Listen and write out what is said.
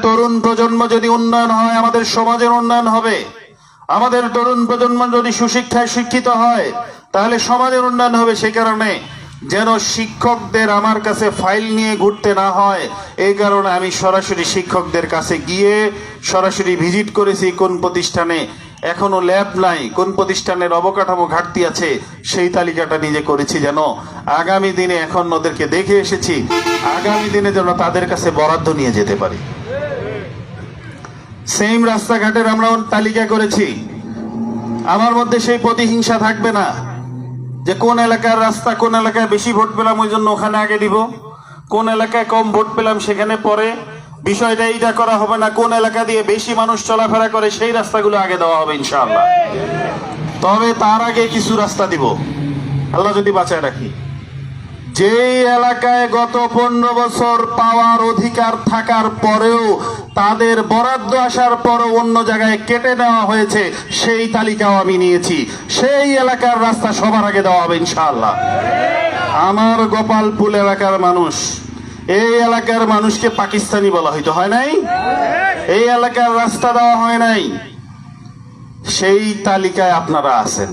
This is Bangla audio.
তরুণ প্রজন্ম যদি উন্নয়ন হয়, আমাদের সমাজের উন্নয়ন হবে। আমাদের তরুণ প্রজন্ম যদি সুশিক্ষায় শিক্ষিত হয়, তাহলে সমাজের উন্নয়ন হবে। সেই কারণে যেন শিক্ষকদের আমার কাছে ফাইল নিয়ে ঘুরতে না হয়, এই কারণে আমি সরাসরি শিক্ষকদের কাছে গিয়ে সরাসরি ভিজিট করেছি। কোন প্রতিষ্ঠানে এখনো ল্যাব নাই, কোন প্রতিষ্ঠানের অবকাঠামো ঘাটতি আছে, সেই তালিকাটা নিজে করেছি, যেন আগামী দিনে, এখন ওদেরকে দেখে এসেছি, আগামী দিনে যেন তাদের কাছে বরাদ্দ নিয়ে যেতে পারি। সেম রাস্তাঘাটের আমরা তালিকা করেছি। আমার মধ্যে সেই প্রতিহিংসা থাকবে না যে কোন এলাকার রাস্তা, কোন এলাকায় বেশি ভোট পেলাম ওই জন্য ওখানে আগে দিব, কোন এলাকায় কম ভোট পেলাম সেখানে পরে। বিষয়টা এইটা করা হবে না। কোন এলাকা দিয়ে বেশি মানুষ চলাফেরা করে সেই রাস্তাগুলো আগে দেওয়া হবে ইনশাআল্লাহ। তবে তার আগে কিছু রাস্তা দিব, আল্লাহ যদি বাঁচায় রাখি। যে এলাকায় গত 15 বছর পাওয়ার অধিকার থাকার পরেও তাদের বরাদ্দ আসার পরও অন্য জায়গায় কেটে নেওয়া হয়েছে, সেই তালিকাও আমি নিয়েছি। সেই এলাকার রাস্তা সবার আগে দেওয়া হবে ইনশাআল্লাহ। আমার গোপালপুর এলাকার মানুষ, এই এলাকার মানুষকে পাকিস্তানি বলা হয়তো, হয় নাই? এই এলাকার রাস্তা দেওয়া হয় নাই, সেই তালিকায় আপনারা আছেন।